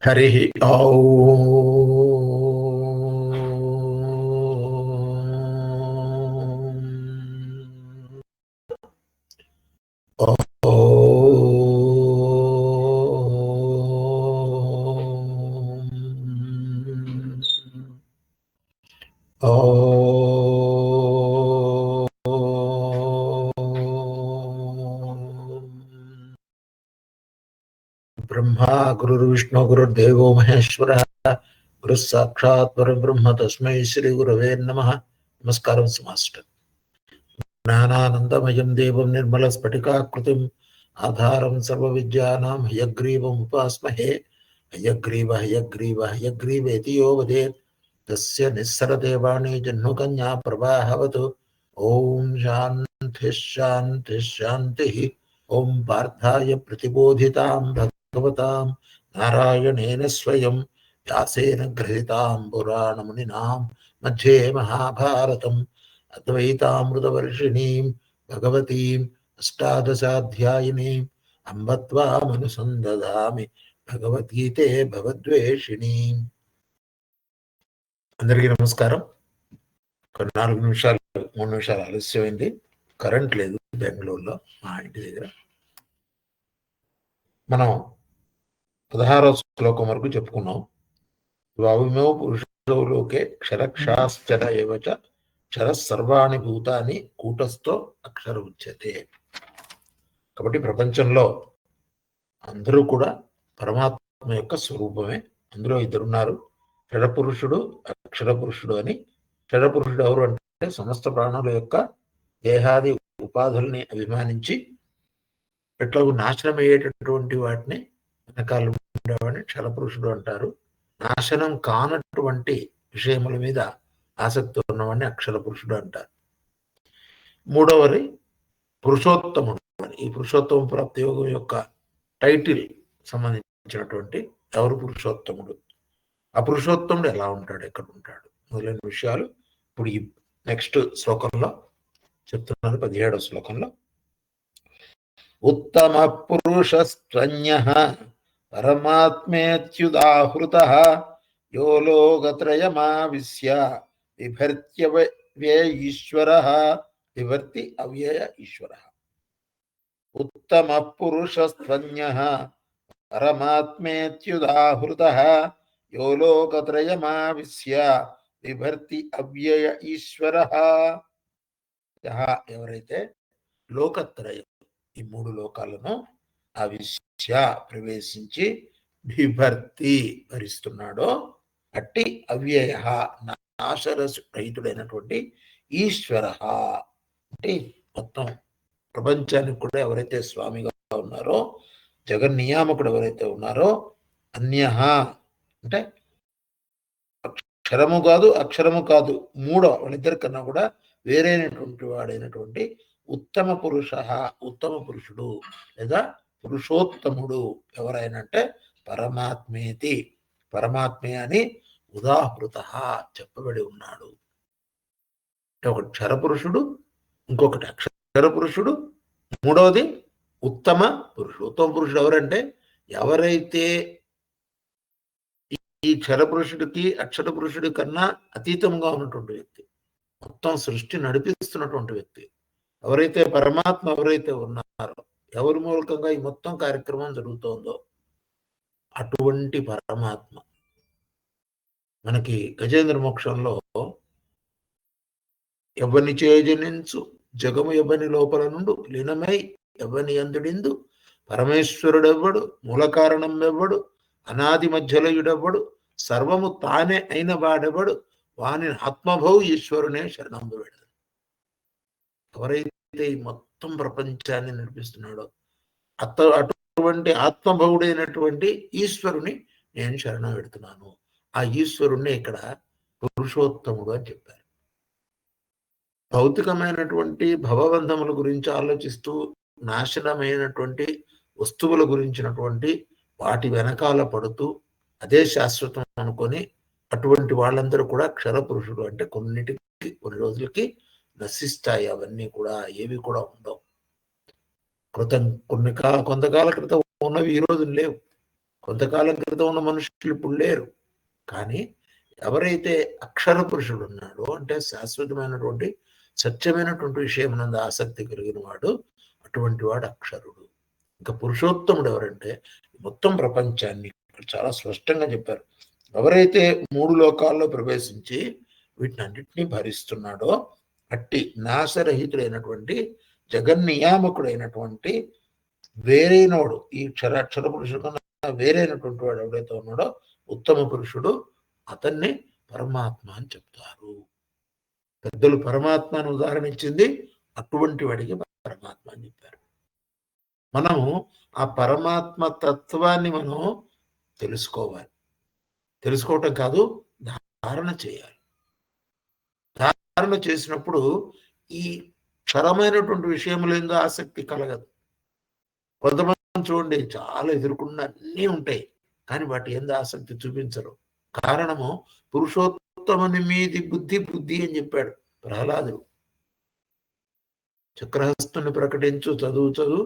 హరి ఓం. బ్రహ్మా గురుర్విష్ణు గురుర్దేవో మహేశ్వర గురు సాక్షాత్ పరబ్రహ్మ తస్మై శ్రీ గురవే నమః. నమస్కారం మాస్టర్. జ్ఞానానందమయం దేవం నిర్మల స్ఫటికాకృతిం ఆధారం సర్వ విద్యానాం హయగ్రీవం ఉపాస్మహే. హయగ్రీవ హయగ్రీవ హయగ్రీవేతి యో వదేత్ తస్య నిస్సరతే వాణి జహ్నుకన్యా ప్రవాహవతు. ఓం శాంతి శాంతి శాంతి. ఓం పార్థాయ ప్రతిబోధితాం భగవతాం నారాయణేన స్వయం వ్యాసేన గ్రహీతాం పురాణమునినాం మధ్యే మహాభారతం అద్వైతామృతవర్షిణీం భగవతీం అష్టాదశాధ్యాయినీం అంబ త్వామనుసందధామి భగవద్గీతే భవద్వేషిణీం. అందరికీ నమస్కారం. ఒక 3 నిమిషాలు ఆలస్యమైంది. కరెంట్ లేదు బెంగళూరులో, మా ఇంటి దగ్గర. మనం 16వ శ్లోకం వరకు చెప్పుకున్నాం. ద్వావిమో పురుషోలోకే క్షరక్షాశ్చర ఏవచ క్షర సర్వాణి భూతాని కూటస్థో అక్షర ఉచ్యతే. కాబట్టి ప్రపంచంలో అందరూ కూడా పరమాత్మ యొక్క స్వరూపమే. అందులో ఇద్దరున్నారు, క్షరపురుషుడు అక్షర పురుషుడు అని. క్షరపురుషుడు ఎవరు అంటే సమస్త ప్రాణుల యొక్క దేహాది ఉపాధుల్ని అభిమానించి ఎట్లా నాశనం అయ్యేటటువంటి వాటిని వెనకాల ఉండేవాడిని క్షరపురుషుడు అంటారు. నాశనం కానటువంటి విషయముల మీద ఆసక్తి ఉన్నవాడిని అక్షర పురుషుడు అంటారు. మూడవది పురుషోత్తముడు అని. ఈ పురుషోత్తమ ప్రాప్తి యోగం యొక్క టైటిల్ సంబంధించినటువంటి ఎవరు పురుషోత్తముడు, ఆ పురుషోత్తముడు ఎలా ఉంటాడు, ఎక్కడ ఉంటాడు, మొదలైన విషయాలు ఇప్పుడు ఈ నెక్స్ట్ శ్లోకంలో చెప్తున్నారు. 17వ శ్లోకంలో ఉత్తమ పురుషస్త్వన్యః పరమాత్మేత్యుదాహృతః యో లోకత్రయమావిశ్య బిభర్త్యవ్యయ ఈశ్వరః. బిభర్తి అవ్యయ ఈశ్వరః. ఉత్తమ పురుషస్త్వన్యః పరమాత్మేత్యుదాహృతః యో లోకత్రయమావిశ్య బిభర్తి అవ్యయ ఈశ్వరః. ఎవరైతే లోకత్రయం, ఈ 3 లోకాలను అవిశ్య ప్రవేశించి బిభర్తి భరిస్తున్నాడో అట్టి అవ్యయ నాశరహితుడైనటువంటి ఈశ్వర అంటే మొత్తం ప్రపంచానికి కూడా ఎవరైతే స్వామిగా ఉన్నారో, జగన్నియామకుడు ఎవరైతే ఉన్నారో, అన్య అంటే అక్షరము కాదు అక్షరము కాదు, మూడో వాళ్ళిద్దరికన్నా కూడా వేరైనటువంటి వాడైనటువంటి ఉత్తమ పురుష, ఉత్తమ పురుషుడు లేదా పురుషోత్తముడు ఎవరైనంటే పరమాత్మేతి, పరమాత్మే అని ఉదాహృత చెప్పబడి ఉన్నాడు. ఒకటి క్షరపురుషుడు, ఇంకొకటి అక్షర పురుషుడు, మూడవది ఉత్తమ పురుషుడు. ఉత్తమ పురుషుడు ఎవరంటే ఎవరైతే ఈ క్షరపురుషుడికి అక్షర పురుషుడి కన్నా అతీతంగా ఉన్నటువంటి వ్యక్తి, మొత్తం సృష్టి నడిపిస్తున్నటువంటి వ్యక్తి, ఎవరైతే పరమాత్మ ఎవరైతే ఉన్నారో, ఎవరి మూలకంగా ఈ మొత్తం కార్యక్రమం జరుగుతోందో అటువంటి పరమాత్మ మనకి గజేంద్ర మోక్షంలో ఎవరిని చేజనించు జగము ఎవని లోపల నుండు లీనమై ఎవని అందుడిందు పరమేశ్వరుడెవ్వడు, మూల కారణం ఎవ్వడు, అనాది మధ్యలయుడెవ్వడు, సర్వము తానే అయిన వాడెవ్వడు, వాని ఆత్మభౌ ఈశ్వరునే శరణంబు వెడదు. ఎవరైతే ఈ మొత్తం ప్రపంచాన్ని నడిపిస్తున్నాడో అటువంటి ఆత్మభవుడైనటువంటి ఈశ్వరుని నేను శరణం పెడుతున్నాను. ఆ ఈశ్వరుణ్ణి ఇక్కడ పురుషోత్తముడు అని చెప్పారు. భౌతికమైనటువంటి భవబంధముల గురించి ఆలోచిస్తూ నాశనమైనటువంటి వస్తువుల గురించినటువంటి వాటి వెనకాల పడుతూ అదే శాశ్వతం అనుకొని అటువంటి వాళ్ళందరూ కూడా క్షరపురుషుడు అంటే కొన్ని రోజులకి నశిస్తాయి. అవన్నీ కూడా ఏవి కూడా ఉండవు. కొంతకాల క్రితం ఉన్నవి ఈ రోజు లేవు. కొంతకాలం క్రితం ఉన్న మనుషులు ఇప్పుడు లేరు. కానీ ఎవరైతే అక్షర పురుషుడు ఉన్నాడో, అంటే శాశ్వతమైనటువంటి సత్యమైనటువంటి విషయం నందు ఆసక్తి కలిగిన వాడు, అటువంటి వాడు అక్షరుడు. ఇంకా పురుషోత్తముడు ఎవరంటే మొత్తం ప్రపంచాన్ని చాలా స్పష్టంగా చెప్పారు. ఎవరైతే 3 లోకాల్లో ప్రవేశించి వీటిని అన్నింటినీ భరిస్తున్నాడో అట్టి నాశరహితుడైనటువంటి జగన్నియామకుడైనటువంటి వేరైనవాడు, ఈ అక్షర పురుషుడు కన్నా వేరైనటువంటి వాడు ఎవడైతే ఉన్నాడో ఉత్తమ పురుషుడు, అతన్ని పరమాత్మ అని చెప్తారు. పెద్దలు పరమాత్మను ఉదాహరణ ఇచ్చింది అటువంటి వాడికి పరమాత్మ అని చెప్పారు. మనము ఆ పరమాత్మ తత్వాన్ని మనం తెలుసుకోవాలి. తెలుసుకోవటం కాదు, ధారణ చేయాలి. ధారణ చేసినప్పుడు ఈ క్షరమైనటువంటి విషయములందు ఆసక్తి కలగదు. కొంతమంది చూడండి, చాలా ఎదుర్కొన్న అన్నీ ఉంటాయి, కానీ వాటి ఎందు ఆసక్తి చూపించరు. కారణము పురుషోత్తముని మీది బుద్ధి అని చెప్పాడు ప్రహ్లాదుడు. చక్రహస్తుని ప్రకటించు చదువు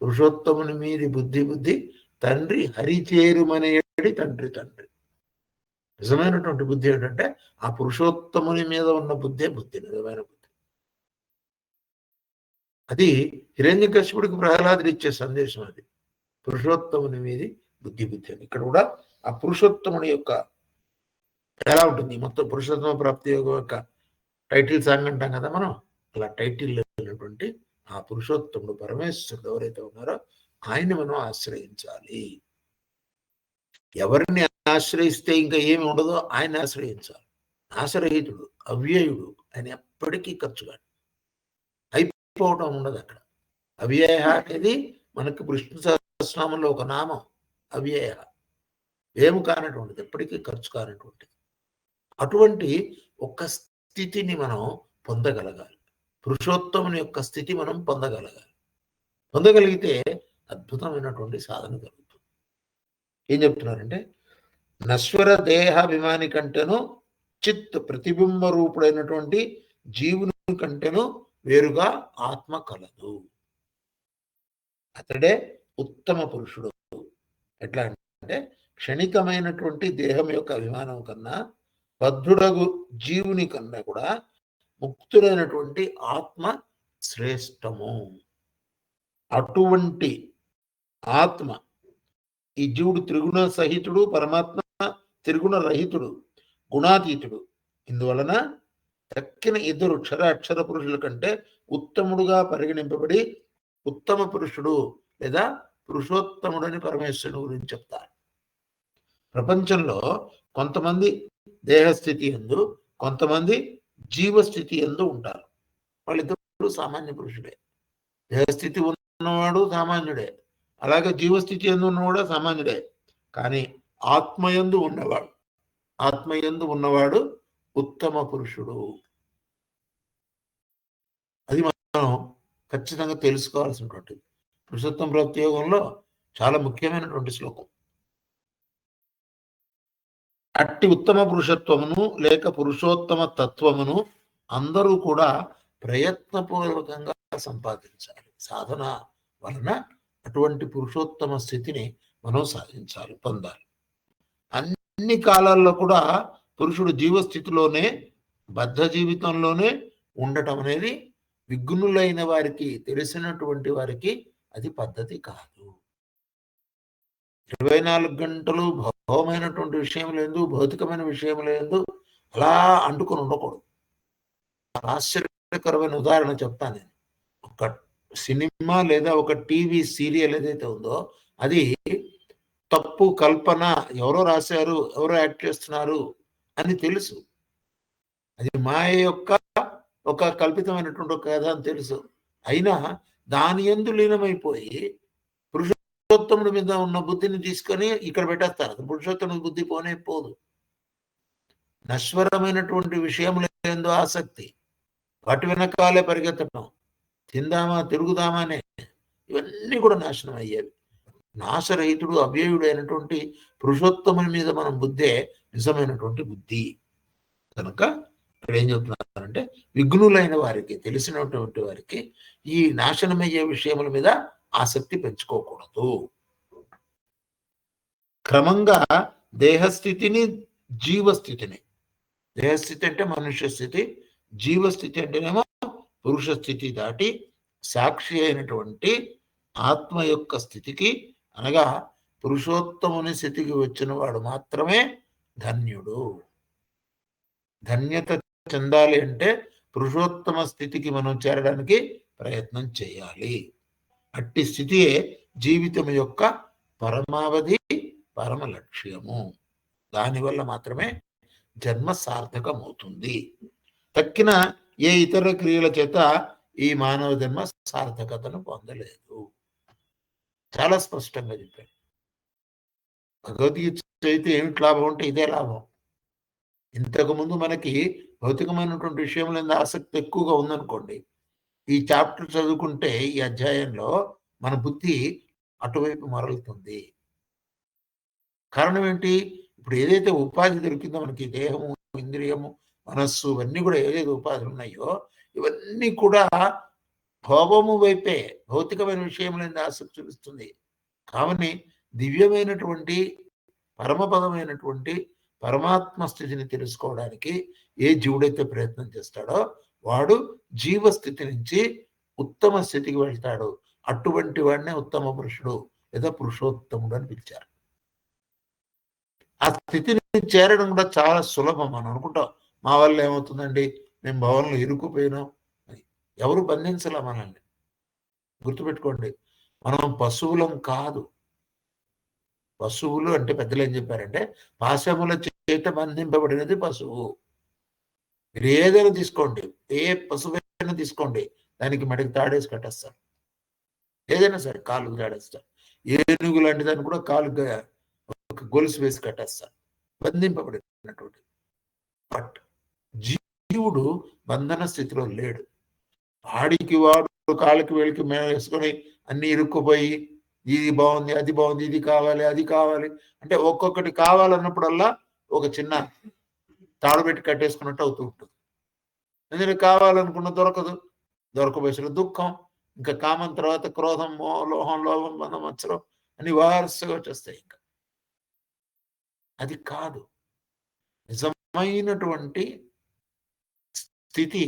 పురుషోత్తముని మీది బుద్ధి తండ్రి హరిచేరుమనేది తండ్రి. నిజమైనటువంటి బుద్ధి ఏంటంటే ఆ పురుషోత్తముని మీద ఉన్న బుద్ధి, నిజమైన బుద్ధి. అది హిరణ్యకశిపుడికి ప్రహ్లాదుడు ఇచ్చే సందేశం. అది పురుషోత్తముని మీది బుద్ధి అని. ఇక్కడ కూడా ఆ పురుషోత్తముని యొక్క ఎలా ఉంటుంది, మొత్తం పురుషోత్తమ ప్రాప్తి యోగం యొక్క టైటిల్ సాంగ్ అంటాం కదా మనం, అలా టైటిల్ లేనటువంటి ఆ పురుషోత్తముడు పరమేశ్వరుడు ఎవరైతే ఉన్నారో ఆయన్ని మనం ఆశ్రయించాలి. ఎవరిని ఆశ్రయిస్తే ఇంకా ఏమి ఉండదో ఆయన్ని ఆశ్రయించాలి. నాశరహితుడు, అవ్యయుడు, ఆయన ఎప్పటికీ ఖర్చుగాడు, అయిపోవటం ఉండదు అక్కడ. అవ్యయ అనేది మనకు విష్ణు సహస్రనామంలో ఒక నామం. అవ్యయ ఏమి కానటువంటిది, ఎప్పటికీ ఖర్చు కానటువంటిది. అటువంటి ఒక స్థితిని మనం పొందగలగాలి. పురుషోత్తముని యొక్క స్థితి మనం పొందగలగాలి. పొందగలిగితే అద్భుతమైనటువంటి సాధన కలుగుతుంది. ఏం చెప్తున్నారంటే, నశ్వర దేహాభిమాని కంటేను చిత్ ప్రతిబింబ రూపుడైనటువంటి జీవుని కంటేను వేరుగా ఆత్మ కలదు. అతడే ఉత్తమ పురుషుడు. ఎట్లా అంటే క్షణికమైనటువంటి దేహం యొక్క అభిమానం కన్నా, బద్ధుడగు జీవుని కన్నా కూడా ముక్తుడైనటువంటి ఆత్మ శ్రేష్టము. అటువంటి ఆత్మ, ఈ జీవుడు త్రిగుణ సహితుడు, పరమాత్మ త్రిగుణ రహితుడు, గుణాతీతుడు. ఇందువలన తక్కిన ఇద్దరు అక్షర పురుషుల కంటే ఉత్తముడుగా పరిగణింపబడి ఉత్తమ పురుషుడు లేదా పురుషోత్తముడని పరమేశ్వరుని గురించి చెప్తారు. ప్రపంచంలో కొంతమంది దేహస్థితి ఎందు, కొంతమంది జీవస్థితి ఎందు ఉంటారు. వాళ్ళిద్దరు సామాన్య పురుషుడే. దేహస్థితి ఉన్నవాడు సామాన్యుడే, అలాగే జీవస్థితి ఎందు ఉన్నవాడు సామాన్యుడే. కానీ ఆత్మయందు ఉన్నవాడు ఉత్తమ పురుషుడు. అది మనం ఖచ్చితంగా తెలుసుకోవాల్సినటువంటిది. పురుషోత్తమ ప్రాప్తి యోగంలో చాలా ముఖ్యమైనటువంటి శ్లోకం. అట్టి ఉత్తమ పురుషత్వమును లేక పురుషోత్తమ తత్వమును అందరూ కూడా ప్రయత్నపూర్వకంగా సంపాదించాలి. సాధన వలన అటువంటి పురుషోత్తమ స్థితిని మనం సాధించాలి, పొందాలి. అన్ని కాలాల్లో కూడా పురుషుడు జీవస్థితిలోనే, బద్ధ జీవితంలోనే ఉండటం అనేది విఘ్నులైన వారికి, తెలిసినటువంటి వారికి అది పద్ధతి కాదు. 24 గంటలు భౌమైనటువంటి విషయం లేదు, భౌతికమైన విషయం లేదు, అలా అంటుకొని ఉండకూడదు. ఆశ్చర్యకరమైన ఉదాహరణ చెప్తాను నేను. ఒక సినిమా లేదా ఒక టీవీ సీరియల్ ఏదైతే ఉందో అది తప్పు కల్పన, ఎవరో రాశారు, ఎవరో యాక్ట్ చేస్తున్నారు అని తెలుసు. అది మాయ యొక్క ఒక కల్పితమైనటువంటి ఒక కథ అని తెలుసు. అయినా దాని యందు లీనమైపోయి పురుషోత్తముడి మీద ఉన్న బుద్ధిని తీసుకొని ఇక్కడ పెట్టేస్తారు. పురుషోత్తముడి బుద్ధి పోదు. నశ్వరమైనటువంటి విషయముల యందు ఆసక్తి, వాటి వెనకాలే పరిగెత్తడం, తిందామా తిరుగుదామా అనే ఇవన్నీ కూడా నాశనం అయ్యేవి. నాశరహితుడు, అవ్యయుడు అయినటువంటి పురుషోత్తముని మీద మనం బుద్ధే నిజమైనటువంటి బుద్ధి. కనుక ఇక్కడ ఏం చెప్తున్నారంటే, విఘ్నులైన వారికి, తెలిసినటువంటి వారికి ఈ నాశనమయ్యే విషయముల మీద ఆసక్తి పెంచుకోకూడదు. క్రమంగా దేహస్థితిని, జీవస్థితిని, దేహస్థితి అంటే మనుష్య స్థితి, జీవస్థితి అంటేనేమో పురుష స్థితి దాటి సాక్షి అయినటువంటి ఆత్మ యొక్క స్థితికి, అనగా పురుషోత్తముని స్థితికి వచ్చిన వాడు మాత్రమే ధన్యుడు. ధన్యత చెందాలి అంటే పురుషోత్తమ స్థితికి మనం చేరడానికి ప్రయత్నం చేయాలి. అట్టి స్థితియే జీవితం యొక్క పరమావధి, పరమ లక్ష్యము. దానివల్ల మాత్రమే జన్మ సార్థకమవుతుంది. తక్కిన ఏ ఇతర క్రియల చేత ఈ మానవ జన్మ సార్థకతను పొందలేదు. చాలా స్పష్టంగా చెప్పారు. భగవద్గీత చదివితే ఏమిటి లాభం అంటే ఇదే లాభం. ఇంతకుముందు మనకి భౌతికమైనటువంటి విషయంలో ఆసక్తి ఎక్కువగా ఉందనుకోండి, ఈ చాప్టర్ చదువుకుంటే ఈ అధ్యాయంలో మన బుద్ధి అటువైపు మరలుతుంది. కారణం ఏంటి? ఇప్పుడు ఏదైతే ఉపాధి దొరికిందో మనకి, దేహము, ఇంద్రియము, మనస్సు, ఇవన్నీ కూడా ఏదైతే ఉపాధులు ఉన్నాయో ఇవన్నీ కూడా భోగము వైపే, భౌతికమైన విషయంలో ఆసక్తి చూపిస్తుంది. కావని దివ్యమైనటువంటి పరమపదమైనటువంటి పరమాత్మ స్థితిని తెలుసుకోవడానికి ఏ జీవుడైతే ప్రయత్నం చేస్తాడో వాడు జీవస్థితి నుంచి ఉత్తమ స్థితికి వెళ్తాడు. అటువంటి వాడినే ఉత్తమ పురుషుడు లేదా పురుషోత్తముడు అని పిలిచారు. ఆ స్థితిని చేరడం కూడా చాలా సులభం. మనం అనుకుంటాం మా వల్ల ఏమవుతుందండి, మేము భవనంలో ఇరుక్కుపోయినాం. ఎవరు బంధించలే మనల్ని. గుర్తుపెట్టుకోండి, మనం పశువులం కాదు. పశువులు అంటే పెద్దలు ఏం చెప్పారంటే పాశముల చేత బంధింపబడినది పశువు. మీరు ఏదైనా తీసుకోండి, ఏ పశువైనా తీసుకోండి, దానికి మెడకి తాడేసి కట్టేస్తారు. ఏదైనా సరే కాలుకు తాడేస్తారు. ఏనుగు లాంటి దాన్ని కూడా కాలుగా ఒక గొలుసు వేసి కట్టేస్తారు, బంధింపబడినటువంటి. బట్ జీవుడు బంధన స్థితిలో లేడు. వాడికి వాడు కాళ్ళకి వేలికి వేసుకొని అన్ని ఇరుక్కుపోయి ఇది బాగుంది, అది బాగుంది, ఇది కావాలి, అది కావాలి అంటే ఒక్కొక్కటి కావాలన్నప్పుడల్లా ఒక చిన్న తాడు పెట్టి కట్టేసుకున్నట్టు అవుతూ ఉంటుంది. ఎందుకంటే కావాలనుకున్న దొరకదు, దొరకబోసిన దుఃఖం, ఇంకా కామం తర్వాత క్రోధం, లోహం, లోభం, బంధం, మత్సరం అని వారసుగా వచ్చేస్తాయి. ఇంకా అది కాదు నిజమైనటువంటి స్థితి.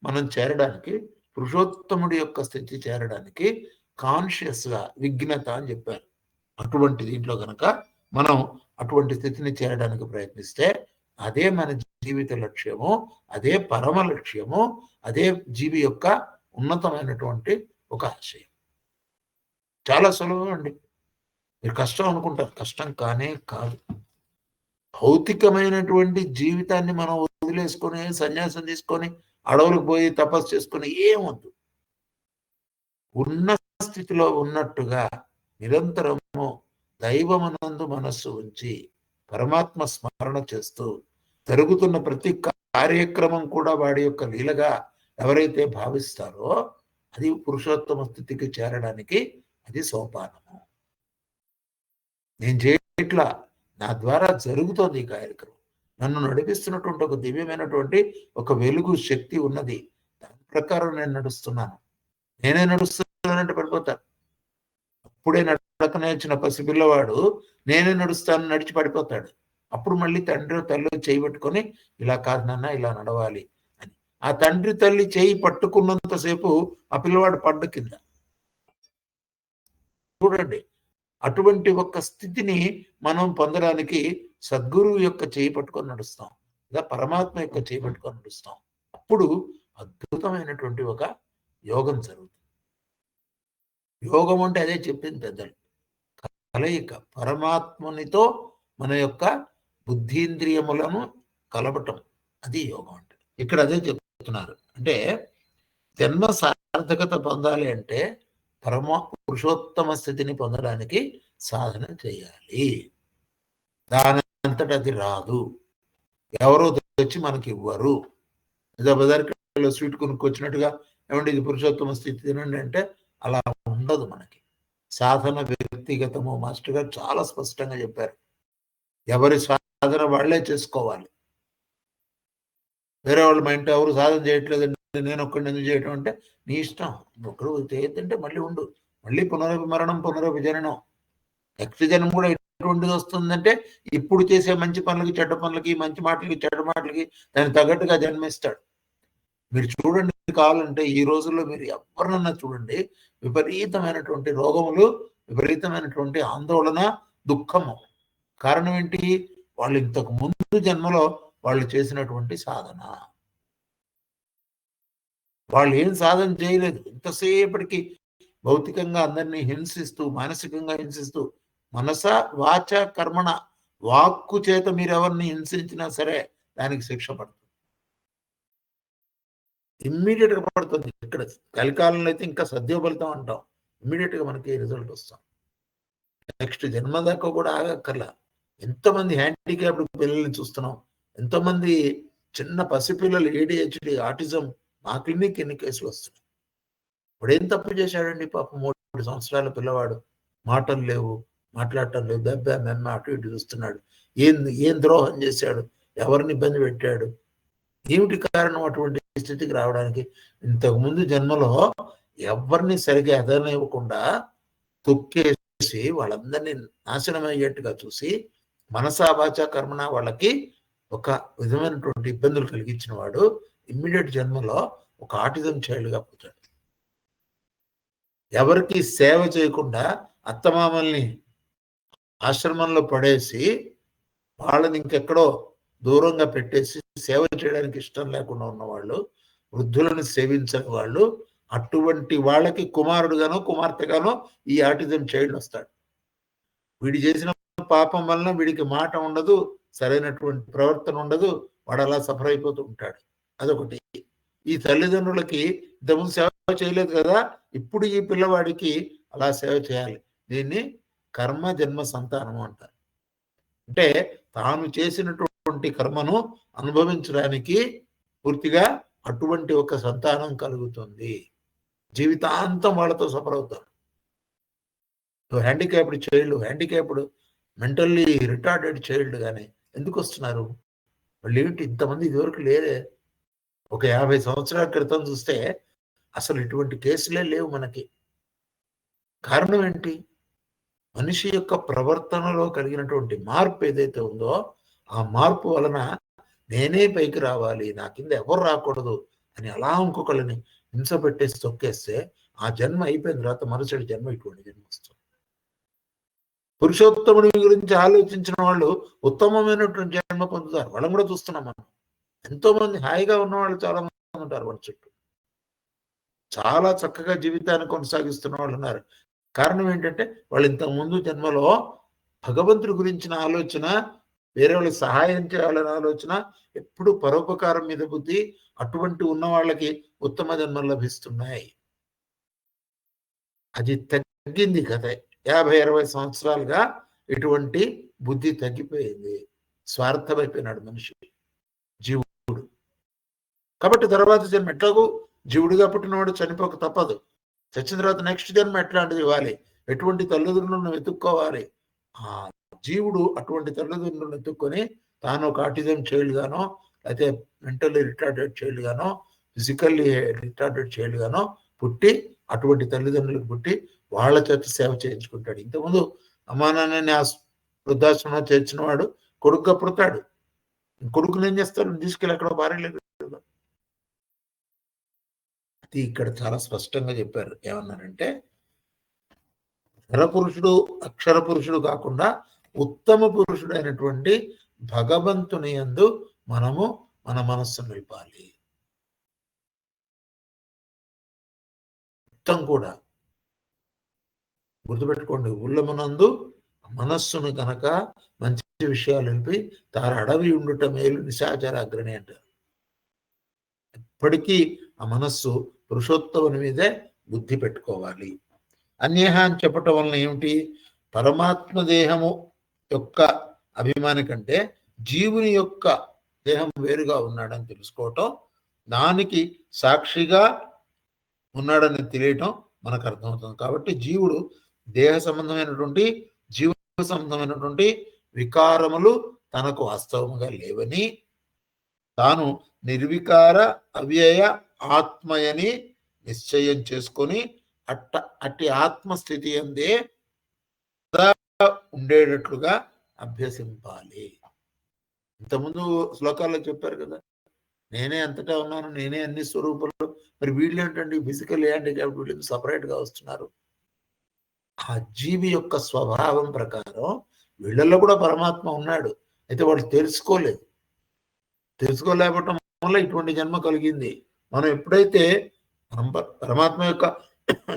మనం చేరడానికి, పురుషోత్తముడి యొక్క స్థితి చేరడానికి కాన్షియస్గా విఘ్నత అని చెప్పారు. అటువంటి దీంట్లో కనుక మనం అటువంటి స్థితిని చేరడానికి ప్రయత్నిస్తే అదే మన జీవిత లక్ష్యము, అదే పరమ లక్ష్యము, అదే జీవి యొక్క ఉన్నతమైనటువంటి ఒక ఆశయం. చాలా సులభం అండి. మీరు కష్టం అనుకుంటారు, కష్టం కానే కాదు. భౌతికమైనటువంటి జీవితాన్ని మనం వదిలేసుకొని సన్యాసం తీసుకొని అడవులకు పోయి తపస్సు చేసుకొని ఏమొద్దు. ఉన్న స్థితిలో ఉన్నట్టుగా నిరంతరము దైవమనందు మనస్సు ఉంచి పరమాత్మ స్మరణ చేస్తూ జరుగుతున్న ప్రతి కార్యక్రమం కూడా వాడి యొక్క లీలగా ఎవరైతే భావిస్తారో అది పురుషోత్తమ స్థితికి చేరడానికి అది సోపానము. నేను చేయట్లా, నా ద్వారా జరుగుతోంది ఈ కార్యక్రమం. నన్ను నడిపిస్తున్నటువంటి ఒక దివ్యమైనటువంటి ఒక వెలుగు శక్తి ఉన్నది. దాని ప్రకారం నేను నడుస్తున్నాను. నేనే నడుస్తున్నానంటే పడిపోతాను. అప్పుడే నడక నేర్చిన పసిపిల్లవాడు నేనే నడుస్తాను నడిచి పడిపోతాడు. అప్పుడు మళ్ళీ తండ్రి తల్లి చేయి పట్టుకొని ఇలా కాదు నాన్న, ఇలా నడవాలి అని ఆ తండ్రి తల్లి చేయి పట్టుకున్నంతసేపు ఆ పిల్లవాడు పడ్డ కింద. చూడండి, అటువంటి ఒక స్థితిని మనం పొందడానికి సద్గురువు యొక్క చేయి పట్టుకొని నడుస్తాం, లేదా పరమాత్మ యొక్క చేయి పట్టుకొని నడుస్తాం. అప్పుడు అద్భుతమైనటువంటి ఒక యోగం జరుగుతుంది. యోగం అంటే అదే చెప్పింది పెద్దలు, కలయిక. పరమాత్మనితో మన యొక్క బుద్ధీంద్రియములను కలపటం, అది యోగం అంటే. ఇక్కడ అదే చెప్తున్నారు. అంటే జన్మ సార్థకత పొందాలి అంటే పురుషోత్తమ స్థితిని పొందడానికి సాధన చేయాలి. దాని అంతటా అది రాదు, ఎవరో తెచ్చి మనకి ఇవ్వరు. బజార్కి స్వీట్ కొనుక్కొచ్చినట్టుగా ఏమంటే ఇది పురుషోత్తమ స్థితి తినండి అంటే అలా ఉండదు. మనకి సాధన వ్యక్తిగతము. మాస్టర్ గారు చాలా స్పష్టంగా చెప్పారు, ఎవరి సాధన వాళ్లే చేసుకోవాలి. వేరే వాళ్ళు మా ఇంట్లో ఎవరు సాధన చేయట్లేదండి, నేను ఒక్కడిని ఎందుకు చేయటం అంటే నీ ఇష్టం. ఒకరు చేయొద్దంటే మళ్ళీ ఉండు, మళ్ళీ పునరపి మరణం, పునరపి జననం. నెక్స్ట్ జనం కూడా ఎటువంటిది వస్తుందంటే ఇప్పుడు చేసే మంచి పనులకి చెడ్డ పనులకి, మంచి మాటలకి చెడ్డ మాటలకి దానికి తగ్గట్టుగా జన్మిస్తాడు. మీరు చూడండి, కావాలంటే ఈ రోజుల్లో మీరు ఎవరినన్నా చూడండి, విపరీతమైనటువంటి రోగములు, విపరీతమైనటువంటి ఆందోళన, దుఃఖము. కారణం ఏంటి? వాళ్ళు ఇంతకు ముందు జన్మలో వాళ్ళు చేసినటువంటి సాధన. వాళ్ళు ఏం సాధన చేయలేదు. ఇంతసేపటికి భౌతికంగా అందరినీ హింసిస్తూ, మానసికంగా హింసిస్తూ, మనస వాచ కర్మణ, వాక్కు చేత మీరు ఎవరిని హింసించినా సరే దానికి శిక్ష పడుతుంది. ఇమ్మీడియట్ గా పడుతుంది. ఇక్కడ కలికాలంలో అయితే ఇంకా సద్య ఫలితం అంటాం. ఇమ్మీడియట్ గా మనకి రిజల్ట్ వస్తాం. నెక్స్ట్ జన్మ దాకా కూడా ఆగక్కర్లా. ఎంతమంది హ్యాండిక్యాప్డ్ పిల్లల్ని చూస్తున్నాం, ఎంతోమంది చిన్న పసిపిల్లలు ADHD, ఆటిజం, మా క్లినిక్ ఎన్ని కేసులు వస్తున్నాయి. ఇప్పుడు ఏం తప్పు చేశాడండి పాపం? 3 సంవత్సరాల పిల్లవాడు, మాటలు లేవు, మాట్లాడటం లేదు, దెబ్బ మెమ్మ అటు ఇటు చూస్తున్నాడు. ఏం ద్రోహం చేశాడు? ఎవరిని ఇబ్బంది పెట్టాడు? ఏమిటి కారణం అటువంటి స్థితికి రావడానికి? ఇంతకుముందు జన్మలో ఎవరిని సరిగా ఎదనివ్వకుండా తొక్కేసి వాళ్ళందరినీ నాశనం అయ్యేట్టుగా చూసి మనసావాచ కర్మణ వాళ్ళకి ఒక విధమైనటువంటి ఇబ్బందులు కలిగించిన వాడు ఇమ్మీడియట్ జన్మలో ఒక ఆటిజం చైల్డ్గా పుట్టాడు. ఎవరికి సేవ చేయకుండా అత్తమామల్ని ఆశ్రమంలో పడేసి వాళ్ళని ఇంకెక్కడో దూరంగా పెట్టేసి సేవ చేయడానికి ఇష్టం లేకుండా ఉన్నవాళ్ళు, వృద్ధులను సేవించని వాళ్ళు, అటువంటి వాళ్ళకి కుమారుడుగానో కుమార్తెగానో ఈ ఆటిజం చైల్డ్ వస్తాడు. వీడి చేసిన పాపం వలన వీడికి మాట ఉండదు, సరైనటువంటి ప్రవర్తన ఉండదు, వాడు అలా సఫర్ అయిపోతూ ఉంటాడు. అదొకటి. ఈ తల్లిదండ్రులకి ఇంతకుముందు సేవ చేయలేదు కదా, ఇప్పుడు ఈ పిల్లవాడికి అలా సేవ చేయాలి. దీన్ని కర్మ జన్మ సంతానము అంటారు. అంటే తాను చేసినటువంటి కర్మను అనుభవించడానికి పూర్తిగా అటువంటి ఒక సంతానం కలుగుతుంది. జీవితాంతం వాళ్ళతో సఫర్ అవుతారు. Handicapped child, handicapped mentally retarded child గానే ఎందుకు వస్తున్నారు? వాళ్ళు ఏమిటి ఇంతమంది ఇదివరకు లేరే. ఒక 50 సంవత్సరాల క్రితం చూస్తే అసలు ఇటువంటి కేసులే లేవు మనకి. కారణం ఏంటి? మనిషి యొక్క ప్రవర్తనలో కలిగినటువంటి మార్పు ఏదైతే ఉందో ఆ మార్పు వలన నేనే పైకి రావాలి, నా కింద ఎవరు రాకూడదు అని అలా ఇంకొకళ్ళని హింస పెట్టేసి తొక్కేస్తే ఆ జన్మ అయిపోయిన తర్వాత మరుసటి జన్మ ఇటువంటి జన్మ వస్తుంది. పురుషోత్తముడి గురించి ఆలోచించిన వాళ్ళు ఉత్తమమైనటువంటి జన్మ పొందుతారు. వాళ్ళని కూడా చూస్తున్నాం మనం. ఎంతో మంది హాయిగా ఉన్నవాళ్ళు చాలా మంది ఉంటారు వాళ్ళ చుట్టూ. చాలా చక్కగా జీవితాన్ని కొనసాగిస్తున్న వాళ్ళు ఉన్నారు. కారణం ఏంటంటే వాళ్ళు ఇంతకు ముందు జన్మలో భగవంతుడి గురించిన ఆలోచన, వేరే వాళ్ళకి సహాయం చేయాలనే ఆలోచన, ఎప్పుడు పరోపకారం మీద బుద్ధి, అటువంటి ఉన్న వాళ్ళకి ఉత్తమ జన్మలు లభిస్తున్నాయి. అది తగ్గింది కదా. 50-60 సంవత్సరాలుగా ఇటువంటి బుద్ధి తగ్గిపోయింది. స్వార్థమైపోయినాడు మనిషి, జీవుడు. కాబట్టి తర్వాత జన్మ ఎట్లాగూ జీవుడిగా పుట్టినవాడు చనిపోక తప్పదు. చచ్చిన తర్వాత నెక్స్ట్ జన్మ ఎట్లాంటిది ఇవ్వాలి, ఎటువంటి తల్లిదండ్రులను వెతుక్కోవాలి. ఆ జీవుడు అటువంటి తల్లిదండ్రులను వెతుక్కొని తాను ఒక ఆటిజం చైల్డ్ గానో, అయితే మెంటల్లీ రిటార్డెడ్ చైల్డ్ గానో, ఫిజికల్లీ రిటార్డెడ్ చైల్డ్ గానో పుట్టి అటువంటి తల్లిదండ్రులకు పుట్టి వాళ్ళ చేత సేవ చేయించుకుంటాడు. ఇంతకుముందు అమ్మా నాన్నని ఆ వృద్ధాశ్రమంలో చేర్చిన వాడు కొడుకుగా పుడతాడు. కొడుకుని ఏం చేస్తారు? తీసుకెళ్ళి అక్కడ భార్యలేదు. అది ఇక్కడ చాలా స్పష్టంగా చెప్పారు. ఏమన్నారంటే పురుషుడు, అక్షర పురుషుడు కాకుండా ఉత్తమ పురుషుడు అయినటువంటి భగవంతుని యందు మనము మన మనస్సును నిలపాలి. మొత్తం కూడా గుర్తుపెట్టుకోండి, ఉల్లమునందు మనస్సును కనుక మంచి విషయాలు నిలిపి తాను అడవి ఉండుట మేలు నిశాచర అగ్రణి అంటారు. ఎప్పటికీ ఆ మనస్సు పురుషోత్తముని మీదే బుద్ధి పెట్టుకోవాలి. అన్యహ అని చెప్పటం వలన ఏమిటి? పరమాత్మ దేహము యొక్క అభిమాని కంటే జీవుని యొక్క దేహం వేరుగా ఉన్నాడని తెలుసుకోవటం, దానికి సాక్షిగా ఉన్నాడని తెలియటం మనకు అర్థమవుతుంది. కాబట్టి జీవుడు దేహ సంబంధమైనటువంటి, జీవ సంబంధమైనటువంటి వికారములు తనకు వాస్తవముగా లేవని, తాను నిర్వికార అవ్యయ ఆత్మయని నిశ్చయం చేసుకొని అట్టి ఆత్మస్థితి అందే ఉండేటట్లుగా అభ్యసింపాలి. ఇంతకుముందు శ్లోకాల్లో చెప్పారు కదా, నేనే అంతటా ఉన్నాను, నేనే అన్ని స్వరూపాలు. మరి వీళ్ళు ఏంటండి ఫిజికల్ హ్యాండిక్యాప్, వీళ్ళు సపరేట్గా వస్తున్నారు. ఆ జీవి యొక్క స్వభావం ప్రకారం వీళ్ళల్లో కూడా పరమాత్మ ఉన్నాడు. అయితే వాళ్ళు తెలుసుకోలేకపోవటం వల్ల ఇటువంటి జన్మ కలిగింది. మనం ఎప్పుడైతే పరమాత్మ యొక్క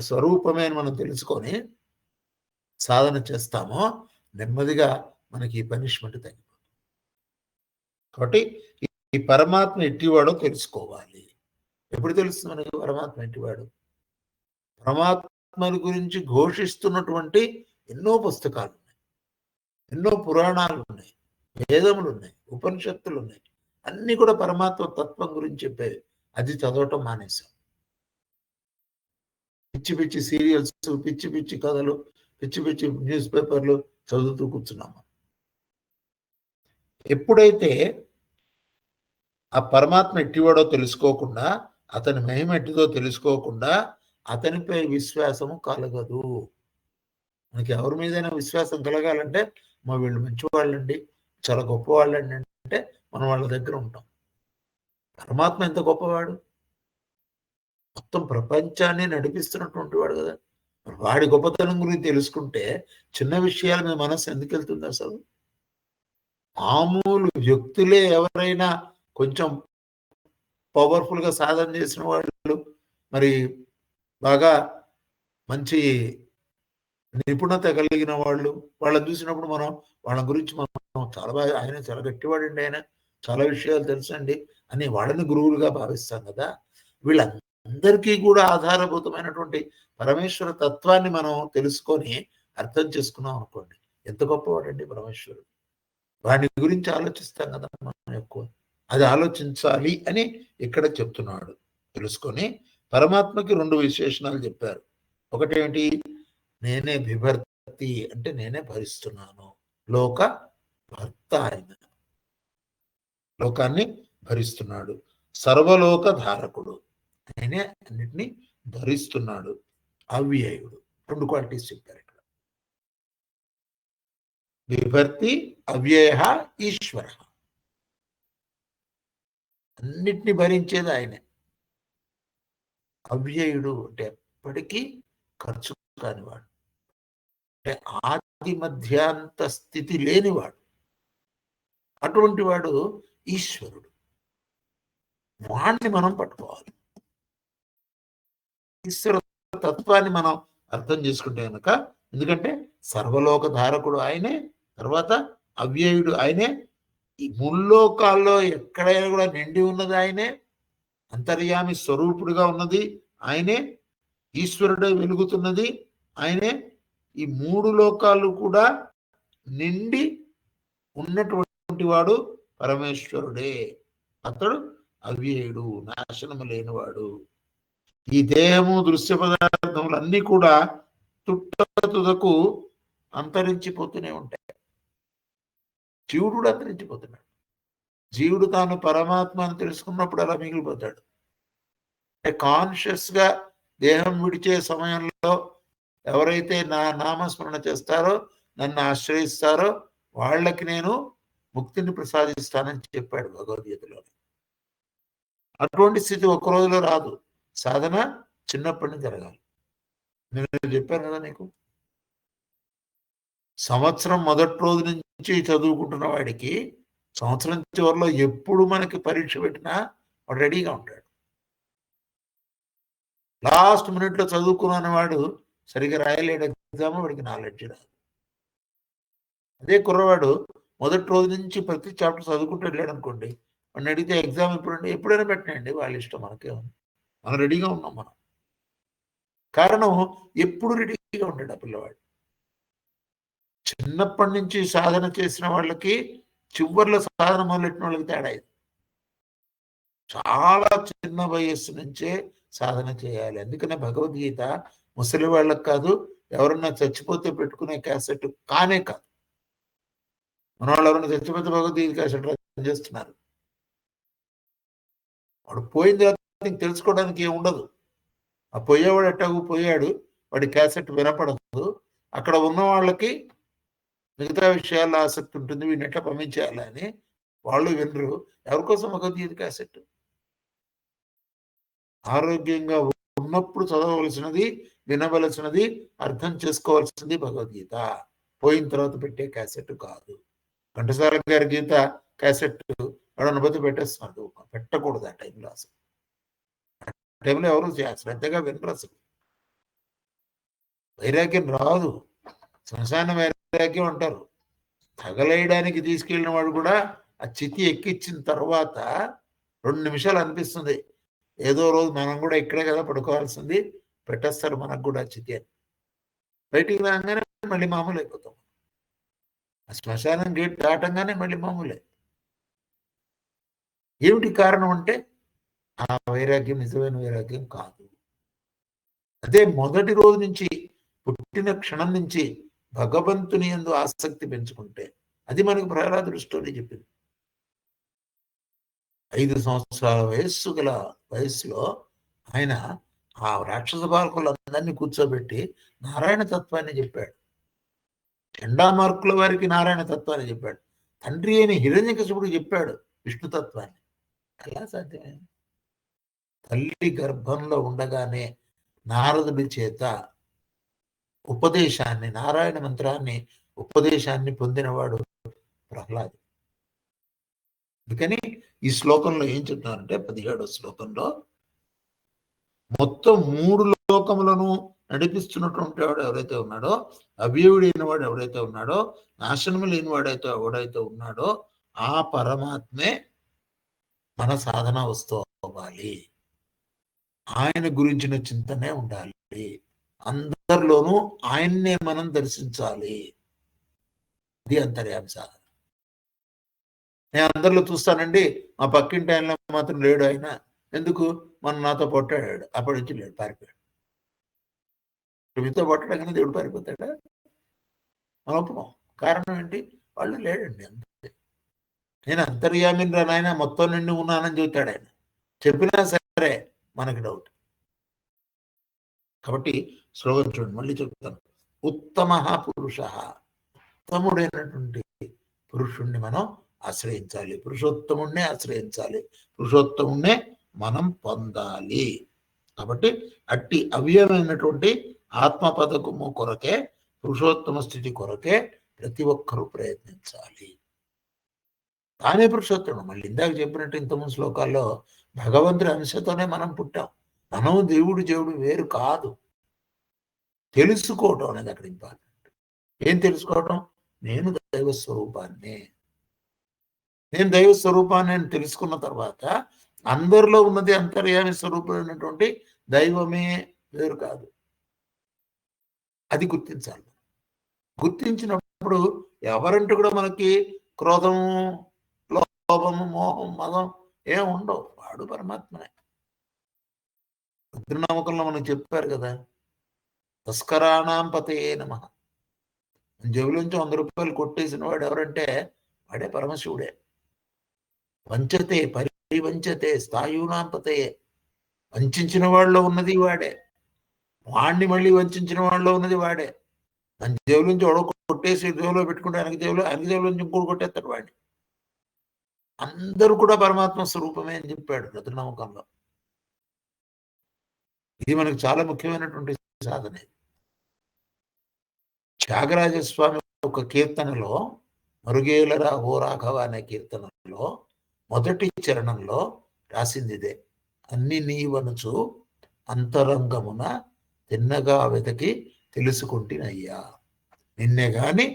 స్వరూపమే మనం తెలుసుకొని సాధన చేస్తామో నెమ్మదిగా మనకి ఈ పనిష్మెంట్ తగ్గిపోతుంది. కాబట్టి ఈ పరమాత్మ ఎట్టివాడో తెలుసుకోవాలి. ఎప్పుడు తెలుస్తుంది మనకి పరమాత్మ ఎట్టివాడు? పరమాత్మని గురించి ఘోషిస్తున్నటువంటి ఎన్నో పుస్తకాలు ఉన్నాయి, ఎన్నో పురాణాలు ఉన్నాయి, వేదములు ఉన్నాయి, ఉపనిషత్తులు ఉన్నాయి. అన్ని కూడా పరమాత్మ తత్వం గురించి చెప్పేవి. అది చదవటం మానేశాం. పిచ్చి పిచ్చి సీరియల్స్, పిచ్చి పిచ్చి కథలు, పిచ్చి పిచ్చి న్యూస్ పేపర్లు చదువుతూ కూర్చున్నాము. ఎప్పుడైతే ఆ పరమాత్మ ఎట్టివాడో తెలుసుకోకుండా, అతని మహిమ ఎట్టిదో తెలుసుకోకుండా అతనిపై విశ్వాసము కలగదు. మనకి ఎవరి మీదైనా విశ్వాసం కలగాలంటే మా వీళ్ళు మంచివాళ్ళండి, చాలా గొప్పవాళ్ళండి అంటే మనం వాళ్ళ దగ్గర ఉంటాం. పరమాత్మ ఎంత గొప్పవాడు, మొత్తం ప్రపంచాన్ని నడిపిస్తున్నటువంటి వాడు కదా. వాడి గొప్పతనం గురించి తెలుసుకుంటే చిన్న విషయాల మీద మనసు ఎందుకు వెళ్తుంది? అసలు మామూలు వ్యక్తులే ఎవరైనా కొంచెం పవర్ఫుల్గా సాధన చేసిన వాళ్ళు, మరి బాగా మంచి నిపుణత కలిగిన వాళ్ళు, వాళ్ళని చూసినప్పుడు మనం వాళ్ళ గురించి మనం చాలా బాగా, ఆయన చాలా గట్టివాడండి, ఆయన చాలా విషయాలు తెలుసండి అని వాళ్ళని గురువులుగా భావిస్తాం కదా. వీళ్ళందరికీ కూడా ఆధారభూతమైనటువంటి పరమేశ్వర తత్వాన్ని మనం తెలుసుకొని అర్థం చేసుకున్నాం అనుకోండి, ఎంత గొప్పవాడండి పరమేశ్వరుడు. వాడి గురించి ఆలోచిస్తాం కదా మనం ఎక్కువ. అది ఆలోచించాలి అని ఇక్కడ చెప్తున్నాడు. తెలుసుకొని పరమాత్మకి రెండు విశేషణాలు చెప్పారు. ఒకటేమిటి? నేనే బిభర్తి, అంటే నేనే భరిస్తున్నాను. లోక భర్త, ఆయన లోకాన్ని భరిస్తున్నాడు. సర్వలోక ధారకుడు, ఆయనే అన్నిటినీ ధరిస్తున్నాడు. అవ్యయుడు, రెండు క్వాలిటీస్ చెప్పారు ఇక్కడ. బిభర్తి, అవ్యయ, ఈశ్వర, అన్నిటిని భరించేది ఆయనే. అవ్యయుడు అంటే ఎప్పటికీ ఖర్చు కానివాడు, అంటే ఆది మధ్యాంత స్థితి లేనివాడు. అటువంటి వాడు ఈశ్వరుడు. వాణ్ణి మనం పట్టుకోవాలి. ఈశ్వర తత్వాన్ని మనం అర్థం చేసుకుంటే కనుక, ఎందుకంటే సర్వలోక ధారకుడు ఆయనే, తర్వాత అవ్యయుడు ఆయనే, ఈ ముల్లోకాల్లో ఎక్కడైనా కూడా నిండి ఉన్నది ఆయనే, అంతర్యామి స్వరూపుడుగా ఉన్నది ఆయనే, ఈశ్వరుడే వెలుగుతున్నది ఆయనే, ఈ మూడు లోకాలు కూడా నిండి ఉన్నటువంటి వాడు పరమేశ్వరుడే. అతడు అవ్యయుడు, నాశనము లేనివాడు. ఈ దేహము, దృశ్య పదార్థములు అన్నీ కూడా తుట్టతుదకు అంతరించిపోతూనే ఉంటాయి. జీవుడు కూడా అంతరించిపోతున్నాడు. జీవుడు తాను పరమాత్మ అని తెలుసుకున్నప్పుడు అలా మిగిలిపోతాడు. కాన్షియస్ గా దేహం విడిచే సమయంలో ఎవరైతే నా నామస్మరణ చేస్తారో, నన్ను ఆశ్రయిస్తారో వాళ్ళకి నేను ముక్తిని ప్రసాదిస్తానని చెప్పాడు భగవద్గీతలో. అటువంటి స్థితి ఒక్క రోజులో రాదు. సాధన చిన్నప్పటి నుంచి జరగాలి. నేను చెప్పాను కదా నీకు, సంవత్సరం మొదటి రోజు నుంచి చదువుకుంటున్న వాడికి సంవత్సరం చివరిలో ఎప్పుడు మనకి పరీక్ష పెట్టినా వాడు రెడీగా ఉంటాడు. లాస్ట్ మినిట్లో చదువుకున్న వాడు సరిగా రాయలేడు ఎగ్జామ్, వాడికి నాలెడ్జ్ రాదు. అదే కుర్రవాడు మొదటి రోజు నుంచి ప్రతి చాప్టర్ చదువుకుంటూ వెళ్ళాడు అనుకోండి, వాడిని అడిగితే ఎగ్జామ్ ఎప్పుడైనా పెట్టినండి, వాళ్ళ ఇష్టం, మనకే ఉంది. మనం రెడీగా ఉన్నాం. మనం కారణం ఎప్పుడు రెడీగా ఉంటాడు ఆ పిల్లవాడు. చిన్నప్పటి నుంచి సాధన చేసిన వాళ్ళకి చివరిలో సాధన మొదలెట్టిన వాళ్ళకి తేడా ఇది. చాలా చిన్న వయస్సు నుంచే సాధన చేయాలి. అందుకనే భగవద్గీత ముసలి వాళ్ళకి కాదు, ఎవరన్నా చచ్చిపోతే పెట్టుకునే క్యాసెట్ కానే కాదు. మన వాళ్ళు ఎవరన్నా చచ్చిపోతే భగవద్గీత క్యాసెట్ రన్ చేస్తున్నారు. వాడు పోయిన తర్వాత నీకు తెలుసుకోవడానికి ఏమి ఉండదు. ఆ పోయేవాడు ఎట్టాగు పోయాడు, వాడి క్యాసెట్ వినపడదు. అక్కడ ఉన్న వాళ్ళకి మిగతా విషయాల్లో ఆసక్తి ఉంటుంది, వీడిని ఎట్లా పంపించేయాలని వాళ్ళు వినరు. ఎవరికోసం భగవద్గీత క్యాసెట్? ఆరోగ్యంగా ఉన్నప్పుడు చదవవలసినది, వినవలసినది, అర్థం చేసుకోవాల్సింది భగవద్గీత. పోయిన తర్వాత పెట్టే క్యాసెట్ కాదు. ఘంటసాల గారి గీత క్యాసెట్ ఎవడన్నా పోతే పెట్టేస్తున్నాడు. పెట్టకూడదు ఆ టైంలో. అసలు ఆ టైంలో ఎవరు శ్రద్ధగా వినరు. అసలు వైరాగ్యం రాదు. శ్మశాన వైరాగ్యం అంటారు. తగలేయడానికి తీసుకెళ్ళిన వాడు కూడా ఆ చితి ఎక్కించిన తర్వాత 2 నిమిషాలు అనిపిస్తుంది, ఏదో రోజు మనం కూడా ఇక్కడే కదా పడుకోవాల్సింది, పెట్టేస్తారు మనకు కూడా చితి అని. బయటికి రాగానే మళ్ళీ మామూలు అయిపోతాం. ఆ శ్మశానం గేట్ దాటంగానే మళ్ళీ మామూలే. ఏమిటి కారణం అంటే ఆ వైరాగ్యం నిజమైన వైరాగ్యం కాదు. అదే మొదటి రోజు నుంచి, పుట్టిన క్షణం నుంచి భగవంతుని యందు ఆసక్తి పెంచుకుంటే, అది మనకు ప్రహ్లాదుడు స్టోరీ చెప్పింది. 5 సంవత్సరాల వయస్సులో ఆయన ఆ రాక్షస బాలకులందరినీ కూర్చోబెట్టి నారాయణ తత్వాన్ని చెప్పాడు. చండామార్కుల వారికి నారాయణ తత్వాన్ని చెప్పాడు. తండ్రి అయిన హిరణ్యకశిపుడు చెప్పాడు విష్ణుతత్వాన్ని. ఎలా సాధ్యమైంది? తల్లి గర్భంలో ఉండగానే నారదుడి చేత ఉపదేశాన్ని, నారాయణ మంత్రాన్ని ఉపదేశాన్ని పొందినవాడు ప్రహ్లాదు. అందుకని ఈ శ్లోకంలో ఏం చెప్తున్నారంటే 17వ శ్లోకంలో మొత్తం 3 లోకములను నడిపిస్తున్నటువంటి వాడు ఎవరైతే ఉన్నాడో, అవ్యయుడైన వాడు ఎవరైతే ఉన్నాడో, నాశనము లేని వాడైతే ఎవడైతే ఉన్నాడో ఆ పరమాత్మే మన సాధన వస్తువు అవ్వాలి. ఆయన గురించిన చింతనే ఉండాలి. అందరిలోనూ ఆయన్నే మనం దర్శించాలి. ఇది అంతర్యామి సాధన. నేను అందరిలో చూస్తానండి, మా పక్కింటి ఆయనలో మాత్రం లేడు ఆయన. ఎందుకు? మన నాతో పొట్టాడు, అప్పటి నుంచి లేడు, పారిపోయాడు. మీతో పొట్టడంగానే దేవుడు పారిపోతాడా? మన ఒప్పుకోం. కారణం ఏంటి? వాళ్ళు లేడండి అంతే. నేను అంతర్యామిని రా నాయన, మొత్తం నిండి ఉన్నానని చెబుతాడు ఆయన. చెప్పినా సరే మనకి డౌట్. కాబట్టి శ్లోకం చూడండి, మళ్ళీ చెప్తాను. ఉత్తమ పురుష, ఉత్తముడైనటువంటి పురుషుణ్ణి మనం ఆశ్రయించాలి. పురుషోత్తముణ్ణే ఆశ్రయించాలి. పురుషోత్తముణ్ణే మనం పొందాలి. కాబట్టి అట్టి అవ్యయమైనటువంటి ఆత్మపదకము కొరకే, పురుషోత్తమ స్థితి కొరకే ప్రతి ఒక్కరూ ప్రయత్నించాలి. తానే పురుషోత్తముడు. మళ్ళీ ఇందాక చెప్పినట్టు ఇంతకుముందు శ్లోకాల్లో భగవంతుడి అంశతోనే మనం పుట్టాం. మనం దేవుడు వేరు కాదు. తెలుసుకోవటం అనేది అక్కడ ఇంపార్టెంట్. ఏం తెలుసుకోవటం? నేను దైవ స్వరూపాన్ని, నేను దైవ స్వరూపాన్ని అని తెలుసుకున్న తర్వాత అందరిలో ఉన్నది అంతర్యామి స్వరూపమైనటువంటి దైవమే, వేరు కాదు. అది గుర్తించాలి. గుర్తించినప్పుడు ఎవరంటే కూడా మనకి క్రోధము, లోభము, మోహం, మదం ఏం ఉండవు. వాడు పరమాత్మనే. రుద్రనామకంలో మనకు చెప్పారు కదా, తస్కరాణం పతయే నమః. జేబులోంచి 100 రూపాయలు కొట్టేసిన వాడు ఎవరంటే వాడే పరమశివుడే. వంచతే పరివంచతే స్థాయూనాం పతయే. వంచిన వాళ్ళలో ఉన్నది వాడే, వాడిని మళ్ళీ వంచిన వాళ్ళలో ఉన్నది వాడే. మన జేబుల నుంచి ఎవడో కొట్టేసి జేబులో పెట్టుకుంటే ఆయనకి జేబులో నుంచి ఇంకోటి కొట్టేస్తాడు వాడిని. అందరూ కూడా పరమాత్మ స్వరూపమే అని చెప్పాడు రుద్రనామకంలో. ఇది మనకు చాలా ముఖ్యమైనటువంటి సాధన. త్యాగరాజస్వామి ఒక కీర్తనలో, మరుగేలరా ఓ రాఘవ అనే కీర్తనలో మొదటి చరణంలో రాసింది ఇదే. అన్ని నీవనుచు అంతరంగమున తిన్నగా వెతకి తెలుసుకుంటున్నయ్యా, నిన్నే గాని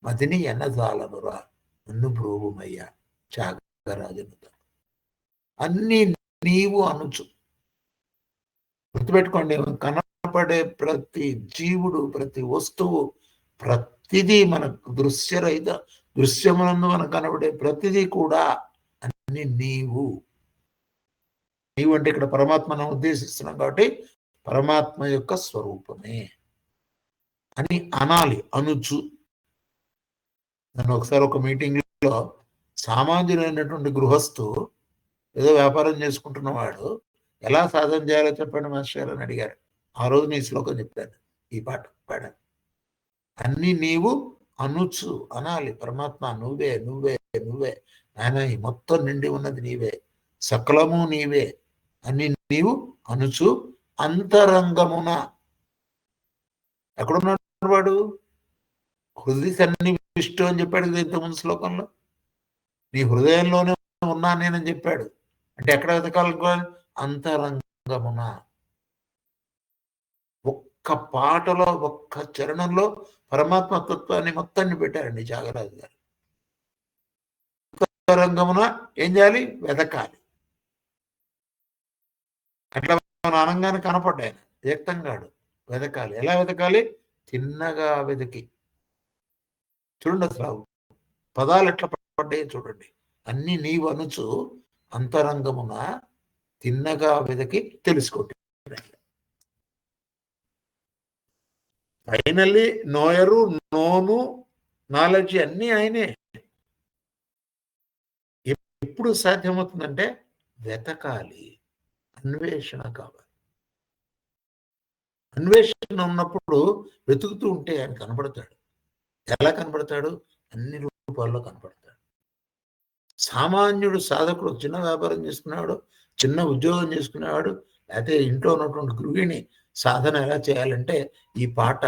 మదిని ఎన్నజాలనురా నన్ను బ్రోవుమయ్యా. త్యాగరాజనుత. అన్ని నీవు అనుచు. గుర్తుపెట్టుకోండి, కనపడే ప్రతి జీవుడు, ప్రతి వస్తువు, ప్రతిదీ మనకు దృశ్యమునందు మనకు కనబడే ప్రతిదీ కూడా అన్ని నీవు. నీవు అంటే ఇక్కడ పరమాత్మను ఉద్దేశిస్తున్నాం కాబట్టి పరమాత్మ యొక్క స్వరూపమే అని అనాలి. అనుచు. నన్ను ఒకసారి ఒక మీటింగ్లో సామాన్యులైనటువంటి గృహస్థు, ఏదో వ్యాపారం చేసుకుంటున్నవాడు, ఎలా సాధన చేయాలో చెప్పండి మాస్టర్ అని అడిగారు. ఆ రోజు నీ శ్లోకం చెప్పాను, ఈ పాట పాడాను. అన్ని నీవు అనుచు అనాలి. పరమాత్మ నువ్వే నువ్వే నువ్వే నాయన, ఈ మొత్తం నిండి ఉన్నది నీవే, సకలము నీవే అని నీవు అనుచు అంతరంగమున. ఎక్కడున్నాడు వాడు? హృదయ సన్నివిష్టం అని చెప్పాడు కదా ఇంతకుముందు శ్లోకంలో. నీ హృదయంలోనే ఉన్నా నేనని చెప్పాడు. అంటే ఎక్కడ వెతకాలి? అంతరంగమున. ఒక్క పాటలో, ఒక్క చరణంలో పరమాత్మ తత్వాన్ని మొత్తాన్ని పెట్టారండి త్యాగరాజు గారు. అంతరంగమున ఏం చేయాలి? వెతకాలి. అట్లా మన అనంగానే కనపడ్డాయన వ్యక్తంగాడు. వెతకాలి. ఎలా వెతకాలి? తిన్నగా వెతికి. చూడండి అసలు పదాలు ఎట్లా పడ్డాయో చూడండి. అన్ని నీవు అనుచు అంతరంగమున తిన్నగా వెతికి తెలుసుకోండి. ఫైనల్లీ నోయరు, నోను, నాలెడ్జ్ అన్నీ ఆయనే. ఎప్పుడు సాధ్యమవుతుందంటే వెతకాలి, అన్వేషణ కావాలి. అన్వేషణ ఉన్నప్పుడు వెతుకుతూ ఉంటే ఆయన కనపడతాడు. ఎలా కనపడతాడు? అన్ని రూపాల్లో కనపడతాడు. సామాన్యుడు సాధకుడు చిన్న వ్యాపారం చేసుకునేవాడు, చిన్న ఉద్యోగం చేసుకునేవాడు, లేకపోతే ఇంట్లో ఉన్నటువంటి గృహిణి సాధన ఎలా చేయాలంటే ఈ పాట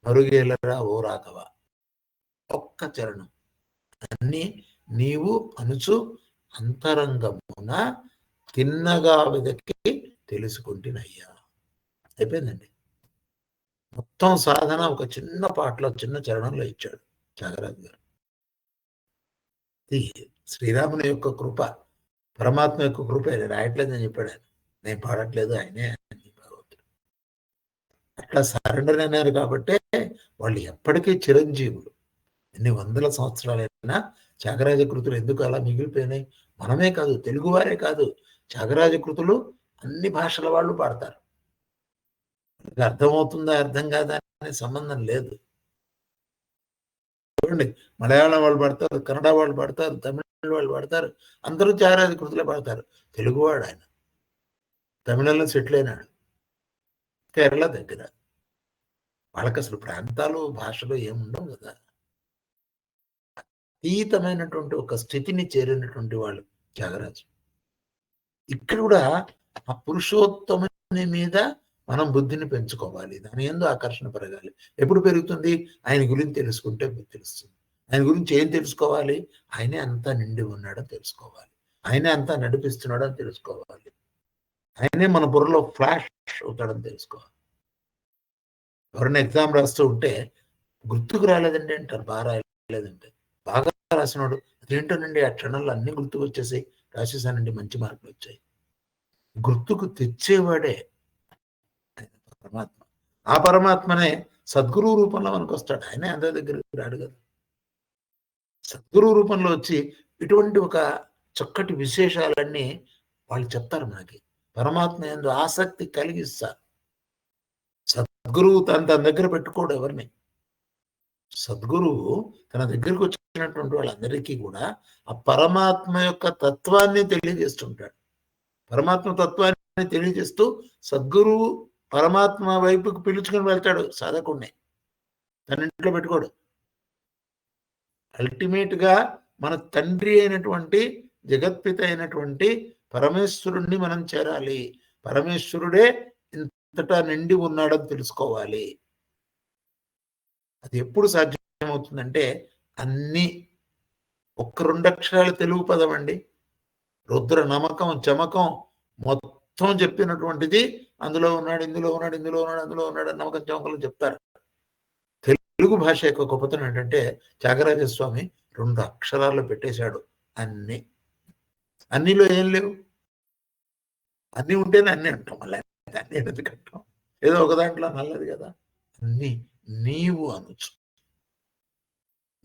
మరుగేలరా ఓ రాఘవ ఒక్క చరణం. అన్ని నీవు అనుచు అంతరంగమున తిన్నగా వెదకి తెలుసుకుంటున్నయ్యా. అయిపోయిందండి. మొత్తం సాధన ఒక చిన్న పాటలో, చిన్న చరణంలో ఇచ్చాడు త్యాగరాజు గారు. శ్రీరాముని యొక్క కృప, పరమాత్మ యొక్క కృప రాయట్లేదని చెప్పాడు ఆయన. నేను పాడట్లేదు, ఆయనే భగవంతుడు. అట్లా సరెండర్ అయినారు కాబట్టే వాళ్ళు ఎప్పటికీ చిరంజీవులు. ఎన్ని వందల సంవత్సరాలైనా త్యాగరాజ కృతులు ఎందుకు అలా మిగిలిపోయినాయి? మనమే కాదు, తెలుగువారే కాదు, త్యాగరాజ కృతులు అన్ని భాషల వాళ్ళు పాడతారు. అర్థమవుతుందా అర్థం కాదా అనే సంబంధం లేదు. చూడండి, మలయాళం వాళ్ళు పడతారు, కన్నడ వాళ్ళు పడతారు, తమిళ వాళ్ళు పడతారు, అందరూ త్యాగరాజ కృతులే పడతారు. తెలుగువాడు ఆయన. తమిళంలో సెటిల్ అయినాడు, కేరళ దగ్గర. వాళ్ళకి అసలు ప్రాంతాలు, భాషలు ఏముండవు కదా. అతీతమైనటువంటి ఒక స్థితిని చేరినటువంటి వాళ్ళు త్యాగరాజు. ఇక్కడ కూడా ఆ పురుషోత్తముని మీద మనం బుద్ధిని పెంచుకోవాలి, దాని యందు ఆకర్షణ పెరగాలి. ఎప్పుడు పెరుగుతుంది? ఆయన గురించి తెలుసుకుంటే తెలుస్తుంది. ఆయన గురించి ఏం తెలుసుకోవాలి? ఆయనే అంతా నిండి ఉన్నాడని తెలుసుకోవాలి, ఆయనే అంతా నడిపిస్తున్నాడని తెలుసుకోవాలి, ఆయనే మన బుర్రలో ఫ్లాష్ అవుతాడని తెలుసుకోవాలి. ఎవరైనా ఎగ్జామ్ రాస్తూ ఉంటే గుర్తుకు రాలేదండి అంటారు, బాగా రాయలేదంటే. బాగా రాసినాడు, అదేంటోనండి ఆ క్షణంలో అన్ని గుర్తుకు వచ్చేసాయి, రాసేసానండి, మంచి మార్కులు వచ్చాయి. గుర్తుకు తెచ్చేవాడే పరమాత్మ. ఆ పరమాత్మనే సద్గురు రూపంలో మనకు వస్తాడు. ఆయనే అందరి దగ్గరికి రాడు కదా. సద్గురు రూపంలో వచ్చి ఇటువంటి ఒక చక్కటి విశేషాలన్నీ వాళ్ళు చెప్తారు మనకి. పరమాత్మ యందు ఆసక్తి కలిగిస్తారు. సద్గురువు తన దగ్గర పెట్టుకోడు ఎవరిని. సద్గురువు తన దగ్గరికి వచ్చినటువంటి వాళ్ళందరికీ కూడా ఆ పరమాత్మ యొక్క తత్వాన్ని తెలియజేస్తుంటాడు. పరమాత్మ తత్వాన్ని తెలియజేస్తూ సద్గురువు పరమాత్మ వైపుకు పిలుచుకొని వెళ్తాడు సాధకుడిని, తన ఇంట్లో పెట్టుకోడు. అల్టిమేట్ గా మన తండ్రి అయినటువంటి, జగత్పిత అయినటువంటి పరమేశ్వరుణ్ణి మనం చేరాలి. పరమేశ్వరుడే ఇంతటా నిండి ఉన్నాడని తెలుసుకోవాలి. అది ఎప్పుడు సాధ్యమవుతుందంటే అన్ని ఒక్క 2 అక్షరాలు తెలుగు పదం అండి. రుద్ర, నమకం, చమకం మొత్తం చెప్పినటువంటిది అందులో ఉన్నాడు, ఇందులో ఉన్నాడు, ఇందులో ఉన్నాడు, అందులో ఉన్నాడు, నమ్మకం చమకలు చెప్తారు. తెలుగు భాష యొక్క గొప్పతనం ఏంటంటే త్యాగరాజ స్వామి 2 అక్షరాల్లో పెట్టేశాడు అన్ని. అన్నిలో ఏం లేవు, అన్ని ఉంటేనే అన్ని అంటాం. మళ్ళీ అన్ని ఎందుకు అంటాం? ఏదో ఒక దాంట్లో నల్లది కదా. అన్ని నీవు అనుచు.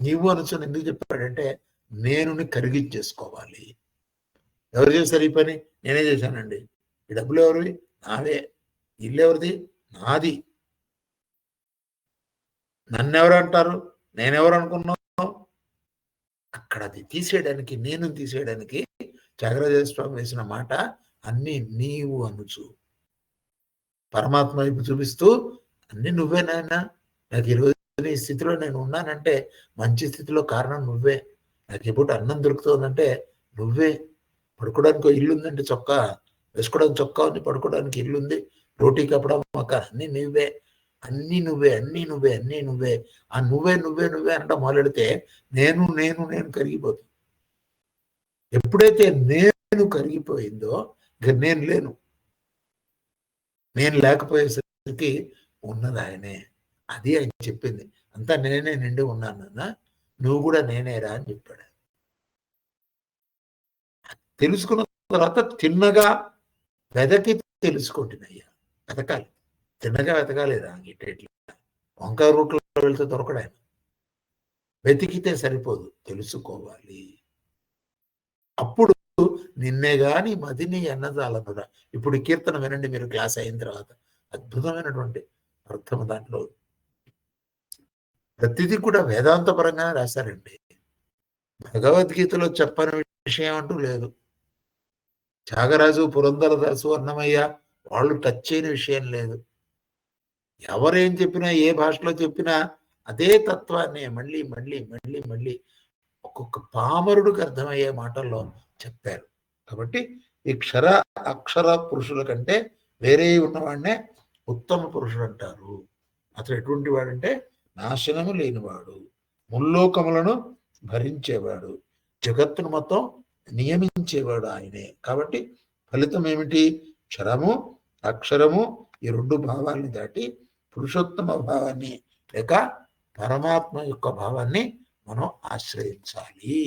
నీవు అనుచు ఎందుకు చెప్పాడంటే నేనుని కరిగించేసుకోవాలి. ఎవరు చేశారు ఈ పని? నేనే చేశానండి. ఈ డబ్బులు ఎవరివి? నావే. ఇల్లు ఎవరిది? నాది. నన్నెవరు అంటారు? నేనెవరు అనుకున్నావు? అక్కడ అది తీసేయడానికి, నేను తీసేయడానికి త్యాగరాజ స్వామి వేసిన మాట అన్ని నీవు అనుచు. పరమాత్మ వైపు చూపిస్తూ అన్ని నువ్వే నాయన, నాకు 20 ఈ స్థితిలో నేను ఉన్నానంటే మంచి స్థితిలో కారణం నువ్వే. నాకు ఎప్పుడు అన్నం దొరుకుతుందంటే నువ్వే. పడుకోవడానికి ఇల్లు ఉందంటే చొక్కా వేసుకోవడానికి చొక్కా ఉంది, పడుకోవడానికి ఇల్లు ఉంది, రోటీ కప్పడం మొక్క అన్నీ నువ్వే, అన్నీ నువ్వే, అన్నీ నువ్వే, అన్నీ నువ్వే. ఆ నువ్వే నువ్వే నువ్వే అనడం మొదలెడితే నేను నేను నేను కరిగిపోతుంది. ఎప్పుడైతే నేను కరిగిపోయిందో ఇక నేను లేను. నేను లేకపోయేసరికి ఉన్నది ఆయనే. అది ఆయన చెప్పింది. అంతా నేనే నిండి ఉన్నాను నాన్న, నువ్వు కూడా నేనేరా అని చెప్పాడు. తెలుసుకున్న తర్వాత తిన్నగా వెదకి తెలుసుకుంటున్నాయ్యా. వెతకాలి, తిన్నగా వెతకాలిరా ఇట్లా వంకాయ రూట్లో వెళ్తే దొరకడాయన. వెతికితే సరిపోదు, తెలుసుకోవాలి. అప్పుడు నిన్నే గాని మదిని అన్నదాలనురా. ఇప్పుడు కీర్తన వినండి మీరు క్లాస్ అయిన తర్వాత. అద్భుతమైనటువంటి అర్థం దాంట్లో. ప్రతిదీ కూడా వేదాంతపరంగానే రాశారండి. భగవద్గీతలో చెప్పని విషయం అంటూ లేదు. త్యాగరాజు, పురంధరదాసు, అన్నమయ్య వాళ్ళు టచ్ చేయని విషయం లేదు. ఎవరేం చెప్పినా, ఏ భాషలో చెప్పినా అదే తత్వాన్ని మళ్ళీ మళ్ళీ మళ్ళీ మళ్ళీ ఒక్కొక్క పామరుడికి అర్థమయ్యే మాటల్లో చెప్పారు. కాబట్టి ఈ క్షర అక్షర పురుషుల కంటే వేరే ఉన్నవాడినే ఉత్తమ పురుషుడు అంటారు. అతడు ఎటువంటి వాడంటే నాశనము లేనివాడు, ముల్లోకములను భరించేవాడు, జగత్తును మొత్తం నియమించేవాడు ఆయనే. కాబట్టి ఫలితం ఏమిటి? క్షరము అక్షరము ఈ రెండు భావాల్ని దాటి పురుషోత్తమ భావాన్ని లేక పరమాత్మ యొక్క భావాన్ని మనం ఆశ్రయించాలి.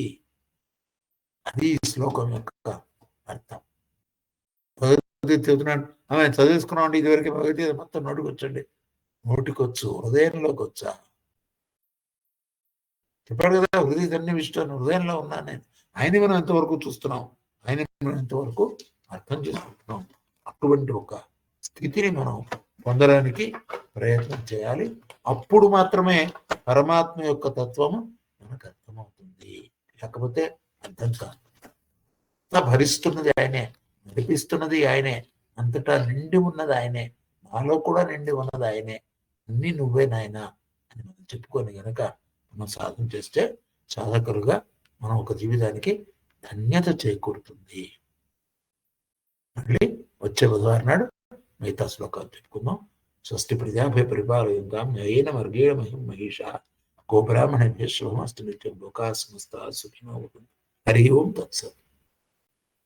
అది ఈ శ్లోకం యొక్క అర్థం. భగవద్గీత చదువుతున్నాడు, చదివేసుకున్నాం ఇదివరకు భగవద్గీత మొత్తం నోటికొచ్చండి. నోటికొచ్చు, హృదయంలోకి వచ్చా. చెప్పాడు కదా, హృదయ విష్ణు హృదయంలో ఉన్నాను నేను. ఆయన్ని మనం ఎంతవరకు చూస్తున్నాం, ఆయన మనం ఎంతవరకు అర్థం చేసుకుంటున్నాం. అటువంటి ఒక స్థితిని మనం పొందడానికి ప్రయత్నం చేయాలి. అప్పుడు మాత్రమే పరమాత్మ యొక్క తత్వము మనకు అర్థమవుతుంది. లేకపోతే అర్థం కాదు. భరిస్తున్నది ఆయనే, నడిపిస్తున్నది ఆయనే, అంతటా నిండి ఉన్నది ఆయనే, నాలో కూడా నిండి ఉన్నది ఆయనే. అన్ని నువ్వే నాయన అని మనం చెప్పుకొని గనక మనం సాధన చేస్తే సాధకులుగా మనం ఒక జీవితానికి ధన్యత చేకూరుతుంది. మళ్ళీ వచ్చే బుధవారం నాడు మిగతా శ్లోకాలు చెప్పుకుందాం. స్వస్తి ప్రజాభయ పరిపాలయంతాం న్యాయేన మార్గేణ మహిం మహిషా గోబ్రాహ్మణేభ్యః శుభమస్తు నిత్యం లోకాః సమస్తాః సుఖినో భవంతు. హరి ఓం తత్సత్.